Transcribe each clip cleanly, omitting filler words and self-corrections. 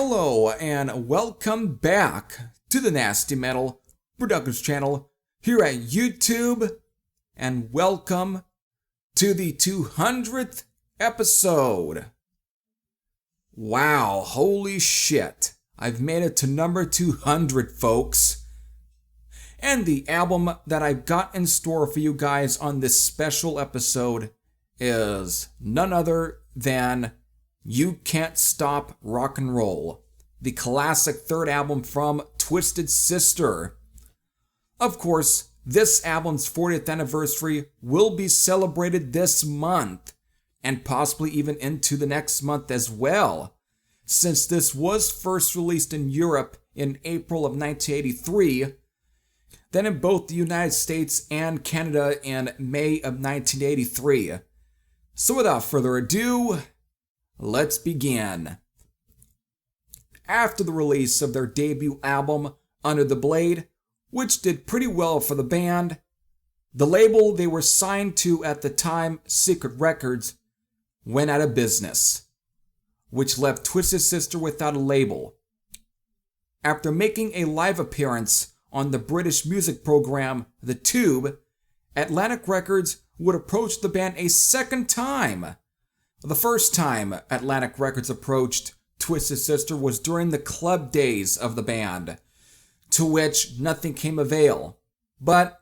Hello and welcome back to the Nasty Metal Productions channel here at YouTube, and welcome to the 200th episode. Wow, holy shit. I've made it to number 200, folks. And the album that I've got in store for you guys on this special episode is none other than You Can't Stop Rock and Roll, the classic third album from Twisted Sister. Of course, this album's 40th anniversary will be celebrated this month, and possibly even into the next month as well, since this was first released in Europe in April of 1983, then in both the United States and Canada in May of 1983. So without further ado, let's begin. After the release of their debut album, Under the Blade, which did pretty well for the band, the label they were signed to at the time, Secret Records, went out of business, which left Twisted Sister without a label. After making a live appearance on the British music program The Tube, Atlantic Records would approach the band a second time. The first time Atlantic Records approached Twisted Sister was during the club days of the band, to which nothing came avail. But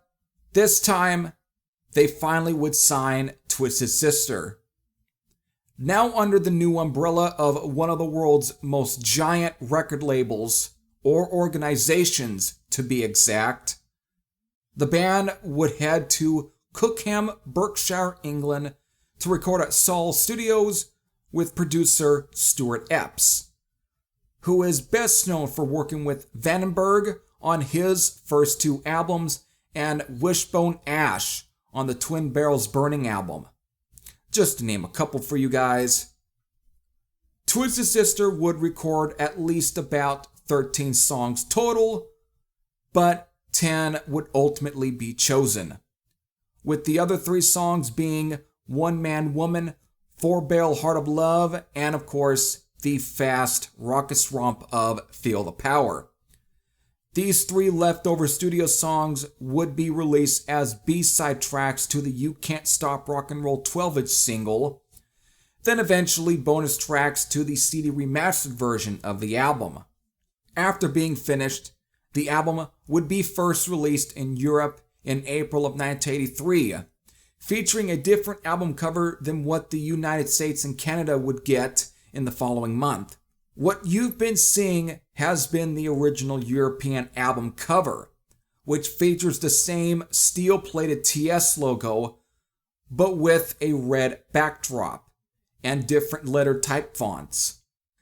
this time, they finally would sign Twisted Sister. Now under the new umbrella of one of the world's most giant record labels, or organizations to be exact, the band would head to Cookham, Berkshire, England, to record at Saul Studios with producer Stuart Epps, who is best known for working with Vandenberg on his first two albums and Wishbone Ash on the Twin Barrels Burning album, just to name a couple for you guys. Twisted Sister would record at least about 13 songs total, but 10 would ultimately be chosen, with the other 3 songs being One Man Woman, 4-Barrel Heart of Love, and of course, the fast raucous romp of Feel the Power. These 3 leftover studio songs would be released as B-side tracks to the You Can't Stop Rock and Roll 12-inch single, then eventually bonus tracks to the CD remastered version of the album. After being finished, the album would be first released in Europe in April of 1983, featuring a different album cover than what the United States and Canada would get in the following month. What you've been seeing has been the original European album cover, which features the same steel-plated TS logo, but with a red backdrop and different letter type fonts.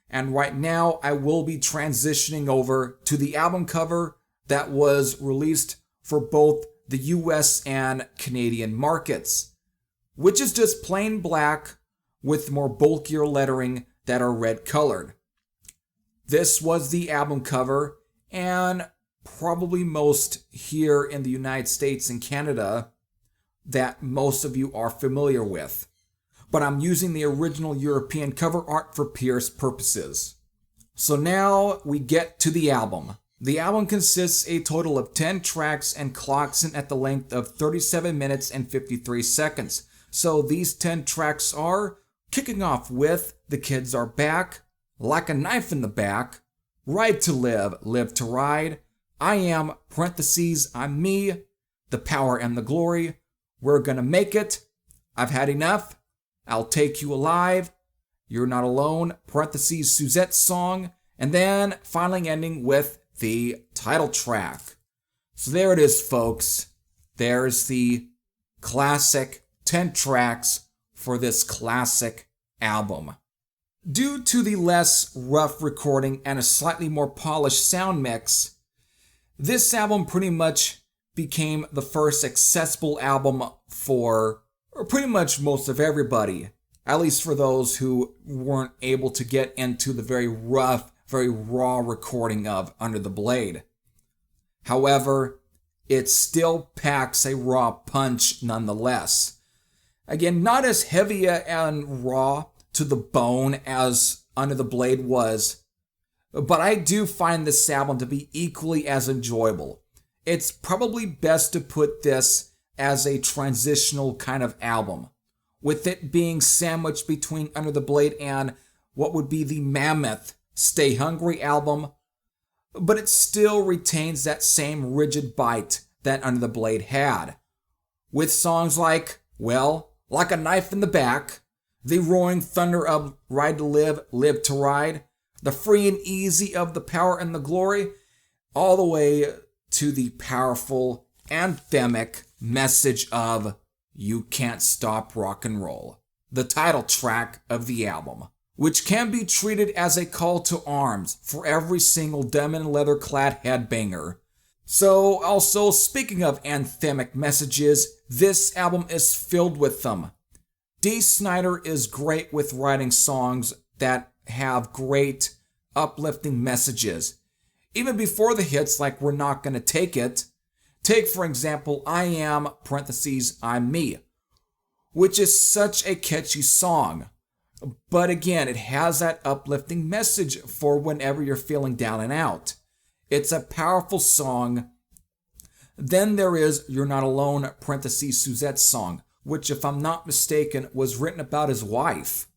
And right now, I will be transitioning over to the album cover that was released for both the US and Canadian markets, which is just plain black with more bulkier lettering that are red colored. This was the album cover, and probably most here in the United States and Canada that most of you are familiar with. But I'm using the original European cover art for Pierce purposes. So now we get to the album. The album consists a total of 10 tracks and clocks in at the length of 37 minutes and 53 seconds. So these 10 tracks are, kicking off with The Kids Are Back, Like a Knife in the Back, Ride to Live, Live to Ride, I Am, parentheses, I'm Me, The Power and the Glory, We're Gonna Make It, I've Had Enough, I'll Take You Alive, You're Not Alone, parentheses, Suzette's Song, and then finally ending with the title track. So there it is, folks. There's the classic 10 tracks for this classic album. Due to the less rough recording and a slightly more polished sound mix, this album pretty much became the first accessible album for pretty much most of everybody, at least for those who weren't able to get into the very rough, very raw recording of Under the Blade. However, it still packs a raw punch nonetheless. Again, not as heavy and raw to the bone as Under the Blade was, but I do find this album to be equally as enjoyable. It's probably best to put this as a transitional kind of album, with it being sandwiched between Under the Blade and what would be the mammoth Stay Hungry album, but it still retains that same rigid bite that Under the Blade had, with songs like, well, Like a Knife in the Back, the roaring thunder of Ride to Live, Live to Ride, the free and easy of The Power and the Glory, all the way to the powerful, anthemic message of You Can't Stop Rock and Roll, the title track of the album, which can be treated as a call to arms for every single diamond leather-clad headbanger. So, also, speaking of anthemic messages, this album is filled with them. Dee Snider is great with writing songs that have great, uplifting messages. Even before the hits like We're Not Gonna Take It. Take, for example, I Am, parentheses, I'm Me, which is such a catchy song. But again, it has that uplifting message for whenever you're feeling down and out. It's a powerful song. Then there is You're Not Alone, parentheses, Suzette's song, which, if I'm not mistaken, was written about his wife.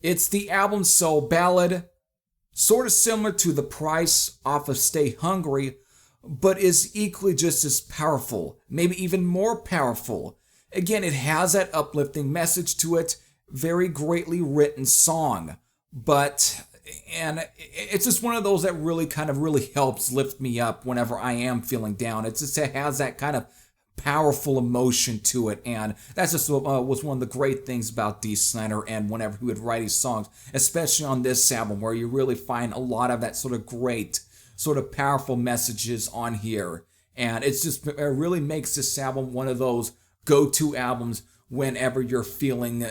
It's the album's soul ballad, sort of similar to The Price off of Stay Hungry, but is equally just as powerful, maybe even more powerful. Again, it has that uplifting message to it, very greatly written song, and it's just one of those that really helps lift me up whenever I am feeling down. It has that kind of powerful emotion to it, and that's just was one of the great things about Dee Snider and whenever he would write his songs, especially on this album, where you really find a lot of that sort of great, sort of powerful messages on here. And it really makes this album one of those go-to albums whenever you're feeling,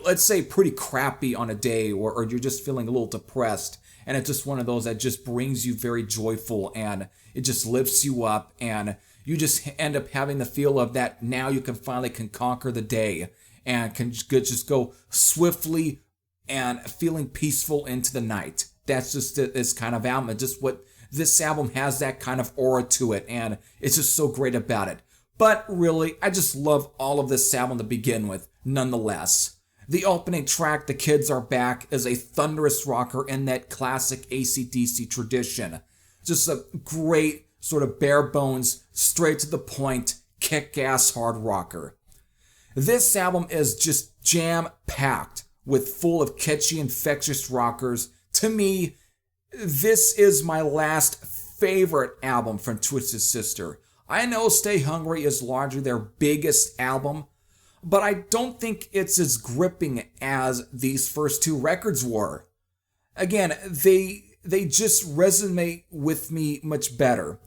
let's say, pretty crappy on a day, or you're just feeling a little depressed, and it's just one of those that just brings you very joyful, and it just lifts you up, and you just end up having the feel of that now you can finally conquer the day, and can just go swiftly and feeling peaceful into the night. That's just this kind of album. It's just what this album has, that kind of aura to it, and it's just so great about it. But really, I just love all of this album to begin with, nonetheless. The opening track, The Kids Are Back, is a thunderous rocker in that classic AC/DC tradition. Just a great sort of bare bones, straight to the point, kick-ass hard rocker. This album is just jam-packed with full of catchy, infectious rockers. To me, this is my last favorite album from Twisted Sister. I know Stay Hungry is largely their biggest album, but I don't think it's as gripping as these first two records were. Again, they just resonate with me much better.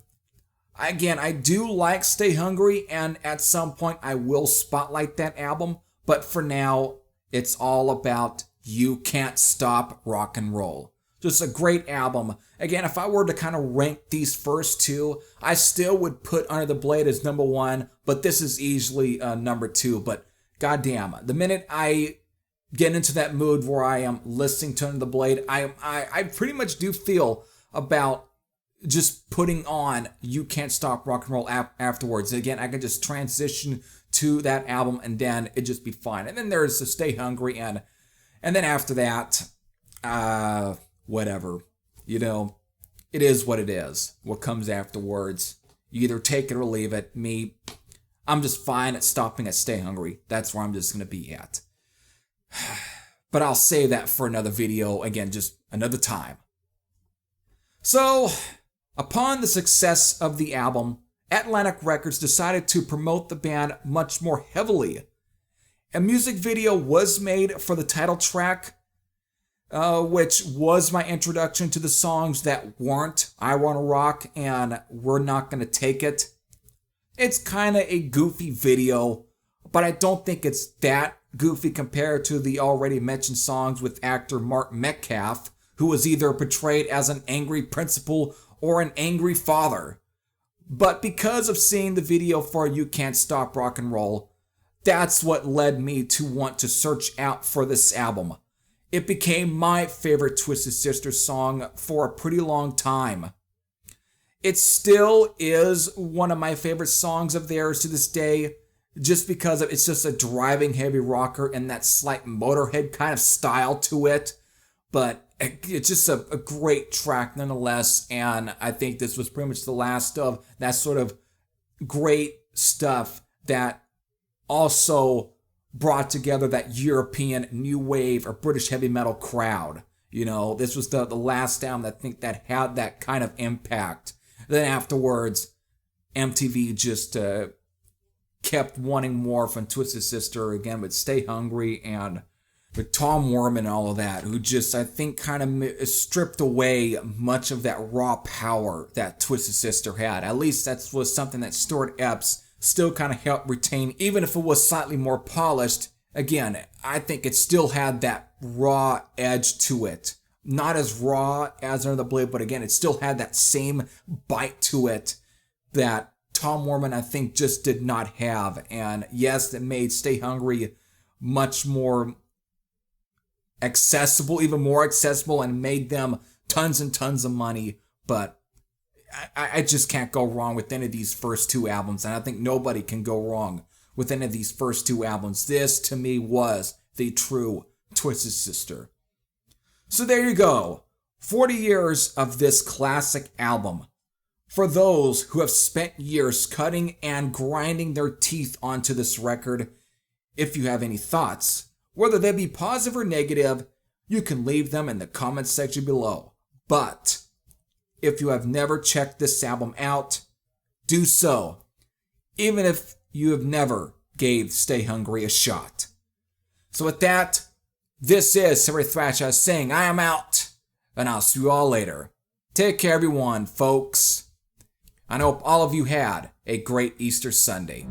Again, I do like Stay Hungry, and at some point I will spotlight that album, but for now, it's all about You Can't Stop Rock and Roll. Just a great album. Again, if I were to kind of rank these first two, I still would put Under the Blade as number one, but this is easily number two. But goddamn, the minute I get into that mood where I am listening to Under the Blade, I pretty much do feel about just putting on You Can't Stop Rock and Roll afterwards. Again, I can just transition to that album and then it'd just be fine. And then there's the Stay Hungry, and then after that, whatever. You know, it is what it is. What comes afterwards, you either take it or leave it. Me, I'm just fine at stopping at Stay Hungry. That's where I'm just going to be at. But I'll save that for another video, again, just another time. So, upon the success of the album, Atlantic Records decided to promote the band much more heavily. A music video was made for the title track, which was my introduction to the songs that weren't I Wanna Rock and We're Not Gonna Take It. It's kind of a goofy video, but I don't think it's that goofy compared to the already mentioned songs with actor Mark Metcalf, who was either portrayed as an angry principal or an angry father. But because of seeing the video for You Can't Stop Rock and Roll, that's what led me to want to search out for this album. It became my favorite Twisted Sister song for a pretty long time. It still is one of my favorite songs of theirs to this day, just because it's just a driving heavy rocker and that slight Motorhead kind of style to it. But it's just a great track nonetheless, and I think this was pretty much the last of that sort of great stuff that also brought together that European new wave or British heavy metal crowd. You know, this was the last album that I think that had that kind of impact. Then afterwards, MTV just kept wanting more from Twisted Sister again with Stay Hungry and with Tom Werman and all of that, who just, I think, kind of stripped away much of that raw power that Twisted Sister had. At least that was something that Stuart Epps still kind of helped retain, even if it was slightly more polished. Again, I think it still had that raw edge to it. Not as raw as Under the Blade, but again, it still had that same bite to it that Tom Werman, I think, just did not have. And yes, it made Stay Hungry much more accessible, even more accessible, and made them tons and tons of money. But I just can't go wrong with any of these first two albums, and I think nobody can go wrong with any of these first two albums. This, to me, was the true Twisted Sister. So there you go. 40 years of this classic album. For those who have spent years cutting and grinding their teeth onto this record, if you have any thoughts, whether they be positive or negative, you can leave them in the comments section below. But if you have never checked this album out, do so, even if you have never gave Stay Hungry a shot. So with that, this is Silver Thrasher saying I am out, and I'll see you all later. Take care, everyone, folks. I hope all of you had a great Easter Sunday.